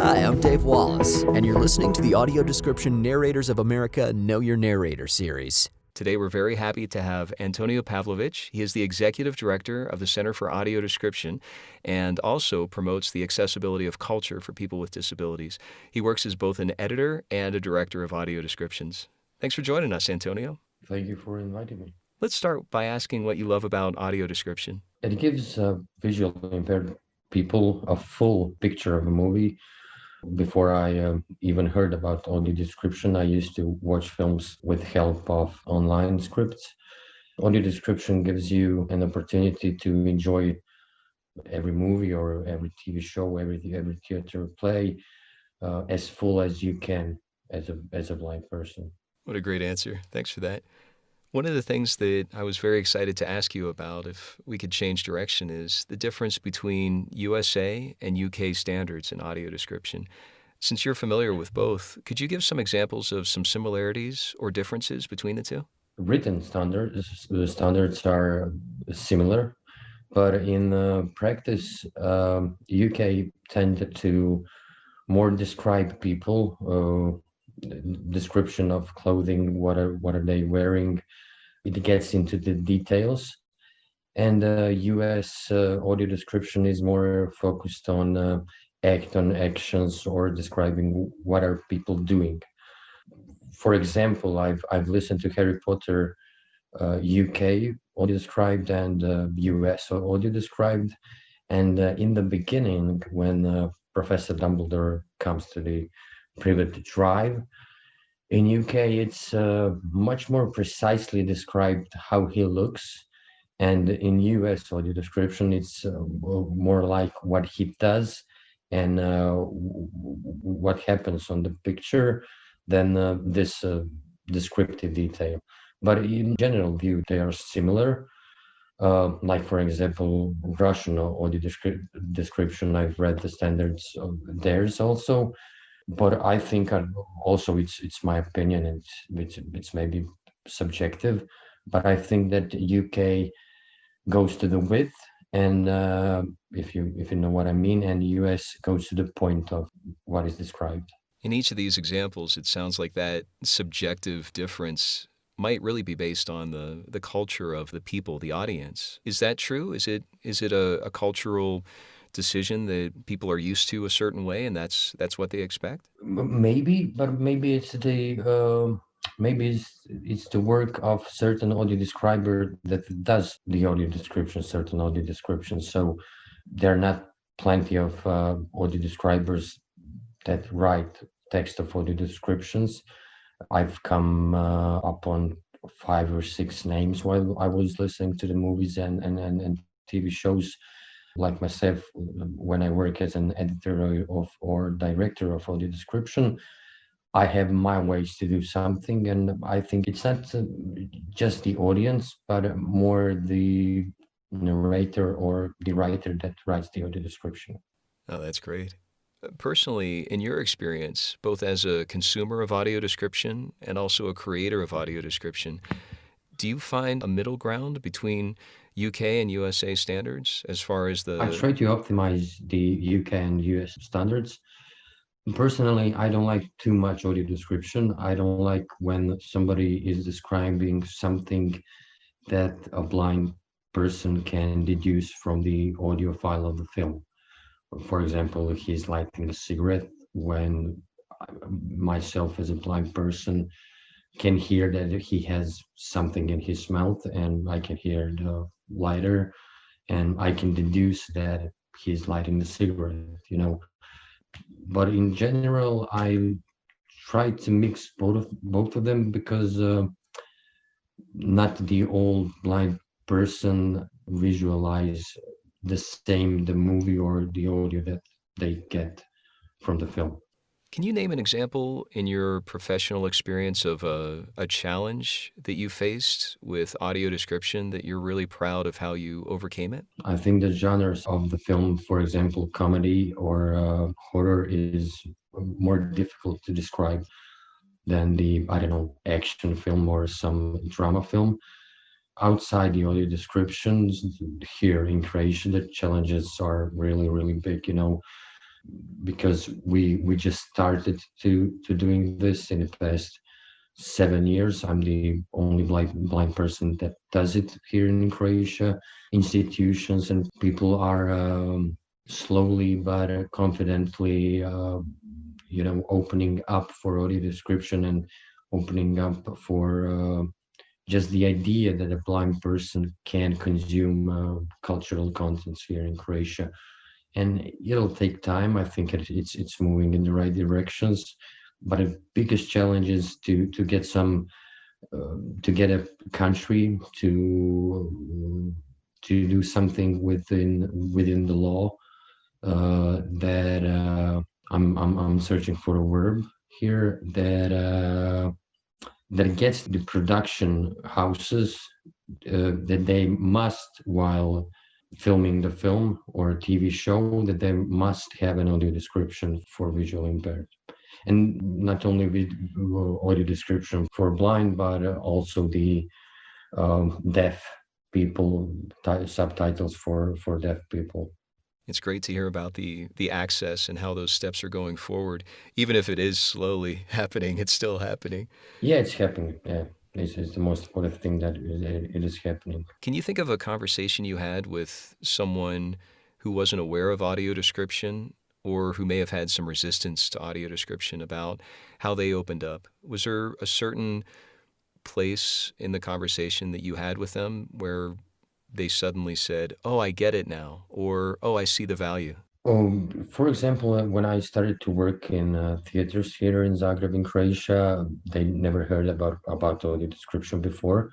Hi, I'm Dave Wallace, and you're listening to the Audio Description Narrators of America Know Your Narrator series. Today, we're very happy to have Antonio Pavlovich. He is the Executive Director of the Center for Audio Description and also promotes the accessibility of culture for people with disabilities. He works as both an editor and a director of audio descriptions. Thanks for joining us, Antonio. Thank you for inviting me. Let's start by asking what you love about audio description. It gives visually impaired people a full picture of a movie. Before I even heard about audio description, I used to watch films with help of online scripts. Audio description gives you an opportunity to enjoy every movie or every TV show, every theater play as full as you can as a blind person. What a great answer. Thanks for that. One of the things that I was very excited to ask you about, if we could change direction, is the difference between USA and UK standards in audio description. Since you're familiar with both, could you give some examples of some similarities or differences between the two? Written standards, the standards are similar, but in practice, UK tend to more describe people, description of clothing, what are they wearing. It gets into the details, and US audio description is more focused on actions or describing what are people doing. For example, I've listened to Harry Potter UK audio described and US audio described, and in the beginning, when Professor Dumbledore comes to the private drive, in UK, it's much more precisely described how he looks, and in US audio description, it's more like what he does and what happens on the picture than this descriptive detail. But in general view, they are similar. Like for example, Russian audio description, I've read the standards of theirs also, but I think also it's my opinion, and it's maybe subjective, but I think that UK goes to the width, and if you know what I mean, and US goes to the point of what is described. In each of these examples, it sounds like that subjective difference might really be based on the culture of the people, the audience. Is that true? Is it a cultural decision that people are used to a certain way, and that's what they expect? Maybe, but maybe it's the work of certain audio describer that does the audio description, certain audio descriptions. So there are not plenty of audio describers that write text of audio descriptions. I've come upon 5 or 6 names while I was listening to the movies and TV shows. Like myself, when I work as an editor of or director of audio description, I have my ways to do something, and I think it's not just the audience, but more the narrator or the writer that writes the audio description. Oh, that's great. Personally, in your experience, both as a consumer of audio description and also a creator of audio description, do you find a middle ground between UK and USA standards as far as I try to optimize the UK and US standards. Personally, I don't like too much audio description. I don't like when somebody is describing something that a blind person can deduce from the audio file of the film. For example, if he's lighting a cigarette, when myself as a blind person can hear that he has something in his mouth, and I can hear the lighter, and I can deduce that he's lighting the cigarette. But in general, I try to mix both of them because not the old blind person visualize the movie or the audio that they get from the film. Can you name an example in your professional experience of a challenge that you faced with audio description that you're really proud of how you overcame it? I think the genres of the film, for example, comedy or horror, is more difficult to describe than the, I don't know, action film or some drama film. Outside the audio descriptions, here in Croatia, the challenges are really, really big. because we just started to doing this in the past 7 years. I'm the only blind person that does it here in Croatia. Institutions and people are slowly but confidently, opening up for audio description and opening up for just the idea that a blind person can consume cultural contents here in Croatia. And it'll take time. I think it's moving in the right directions, but the biggest challenge is to get a country to do something within the law that I'm searching for a verb here that gets the production houses that they must, while filming the film or a TV show, that they must have an audio description for visual impaired. And not only with audio description for blind, but also the deaf people, subtitles for deaf people. It's great to hear about the access and how those steps are going forward. Even if it is slowly happening, it's still happening. Yeah, it's happening. Yeah, this is the most important thing, that it is happening. Can you think of a conversation you had with someone who wasn't aware of audio description or who may have had some resistance to audio description about how they opened up? Was there a certain place in the conversation that you had with them where they suddenly said, "Oh, I get it now," or "Oh, I see the value"? For example, when I started to work in theaters here in Zagreb, in Croatia, they never heard about audio description before.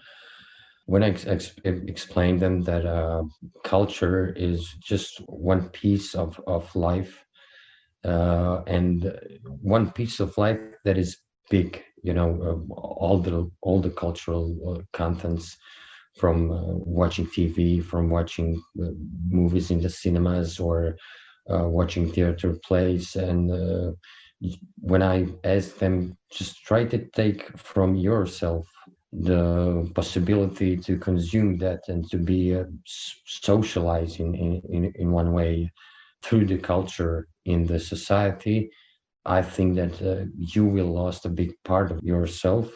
When I explained them that culture is just one piece of life, and one piece of life that is big, all the cultural contents, from watching TV, from watching movies in the cinemas, or watching theater plays. And when I asked them, just try to take from yourself the possibility to consume that and to be socialized in one way through the culture in the society, I think that you will lost a big part of yourself.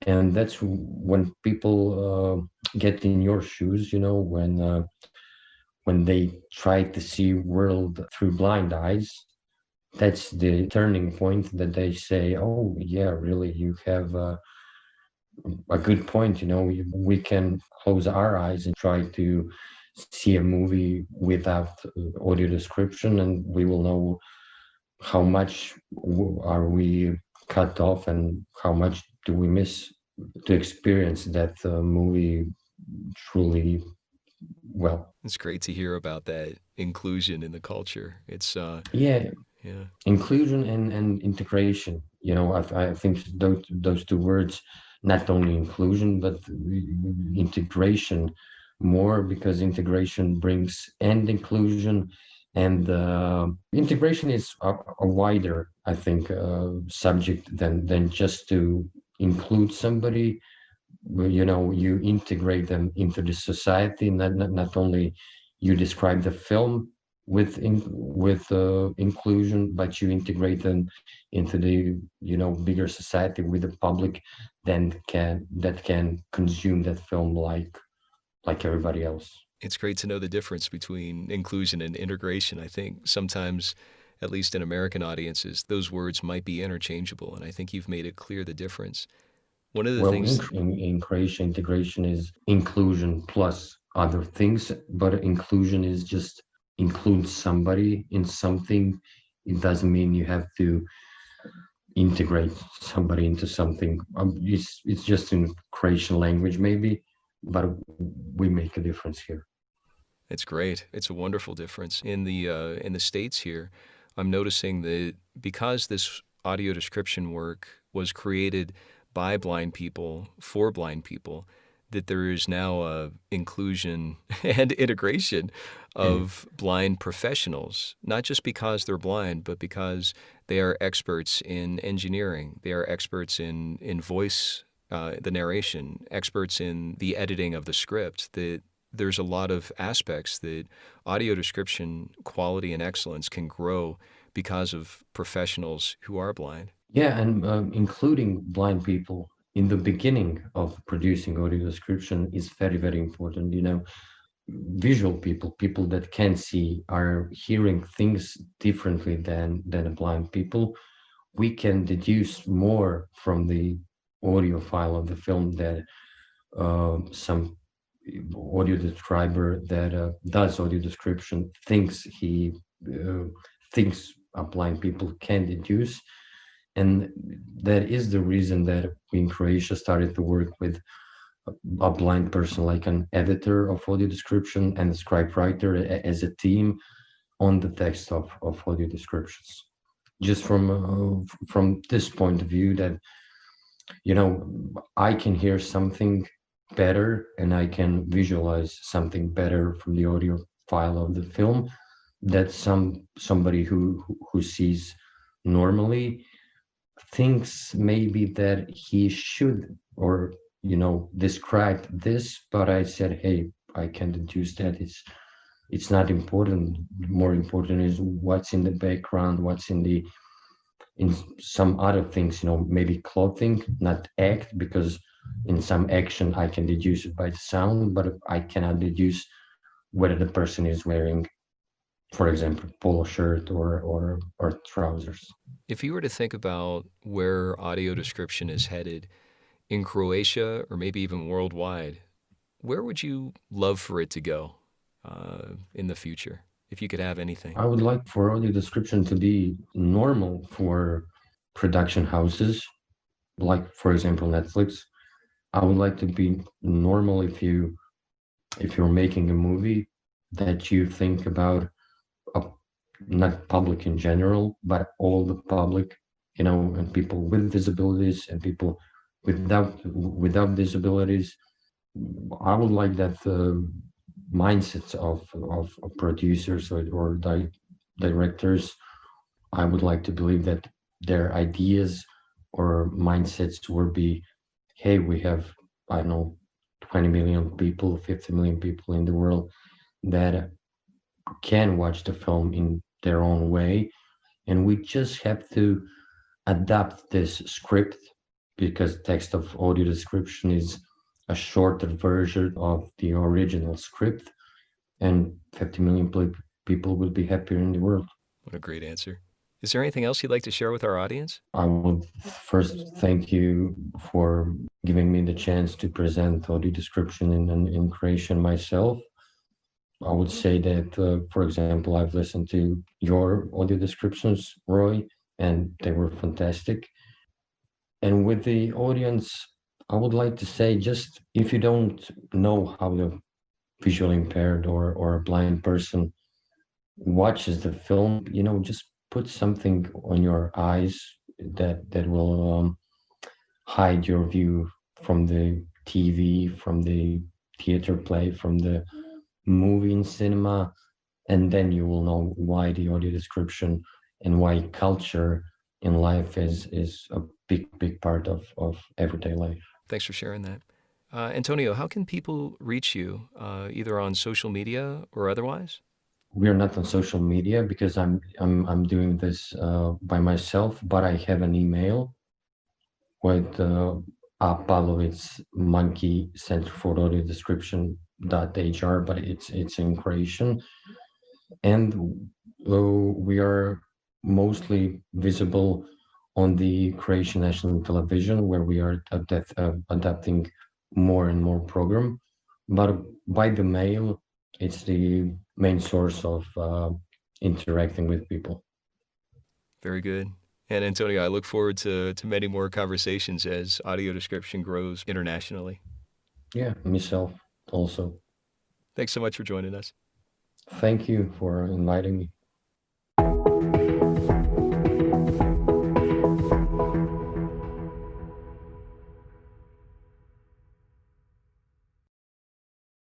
And that's when people get in your shoes, when they try to see world through blind eyes. That's the turning point, that they say, oh yeah, really, you have a good point. We can close our eyes and try to see a movie without audio description, and we will know how much are we cut off and how much do we miss to experience that movie truly well. It's great to hear about that inclusion in the culture. It's Yeah, yeah. inclusion and integration. I think those two words, not only inclusion but integration more, because integration brings and inclusion, and integration is a wider, I think, subject than just to include somebody. You integrate them into the society. Not only you describe the film with inclusion, but you integrate them into the bigger society, with the public that can consume that film like everybody else. It's great to know the difference between inclusion and integration. I think sometimes, at least in American audiences, those words might be interchangeable, and I think you've made it clear the difference. One of the Well, things, in Croatia, integration is inclusion plus other things, but inclusion is just include somebody in something. It doesn't mean you have to integrate somebody into something. It's just in Croatian language maybe, but we make a difference here. it's great. It's a wonderful difference. In the States here, I'm noticing that because this audio description work was created by blind people for blind people, that there is now a inclusion and integration of blind professionals, not just because they're blind, but because they are experts in engineering. They are experts in voice, the narration, experts in the editing of the script, that there's a lot of aspects that audio description quality and excellence can grow because of professionals who are blind. Yeah, and including blind people in the beginning of producing audio description is very, very important. You know, visual people, people that can see, are hearing things differently than blind people. We can deduce more from the audio file of the film that some audio describer that does audio description uh, thinks a blind people can deduce. And that is the reason that we in Croatia started to work with a blind person, like an editor of audio description and a script writer as a team on the text of audio descriptions. Just from this point of view, that you know, I can hear something better and I can visualize something better from the audio file of the film that somebody who sees normally thinks maybe that he should, or you know, describe this, but I said, hey, I can deduce that it's not important. More important is what's in the background, what's in some other things, you know, maybe clothing, not act, because in some action I can deduce it by the sound, but I cannot deduce whether the person is wearing, for example, polo shirt or trousers. If you were to think about where audio description is headed in Croatia or maybe even worldwide, where would you love for it to go in the future, if you could have anything? I would like for audio description to be normal for production houses, like for example Netflix. I would like to be normal if you're making a movie that you think about a, not public in general, but all the public, you know, and people with disabilities and people without disabilities. I would like that mindsets of producers or directors. I would like to believe that their ideas or mindsets will be, hey, we have, I don't know, 20 million people, 50 million people in the world that can watch the film in their own way. And we just have to adapt this script, because text of audio description is a shorter version of the original script, and 50 million people will be happier in the world. What a great answer. Is there anything else you'd like to share with our audience? I would first thank you for giving me the chance to present audio description in Croatian myself. I would say that, for example, I've listened to your audio descriptions, Roy, and they were fantastic. And with the audience, I would like to say, just if you don't know how the visually impaired or a blind person watches the film, you know, just put something on your eyes that will hide your view from the TV, from the theater play, from the movie in cinema, and then you will know why the audio description and why culture in life is a big part of everyday life. Thanks for sharing that. Antonio, how can people reach you, either on social media or otherwise? We are not on social media because I'm doing this by myself, but I have an email with Pavlovich Monkey Center for Audio Description.hr, but it's in Croatian, and we are mostly visible on the Croatian national television, where we are adapting more and more program. But by the mail, it's the main source of interacting with people. Very good. And Antonio, I look forward to many more conversations as audio description grows internationally. Yeah, myself also. Thanks so much for joining us. Thank you for inviting me.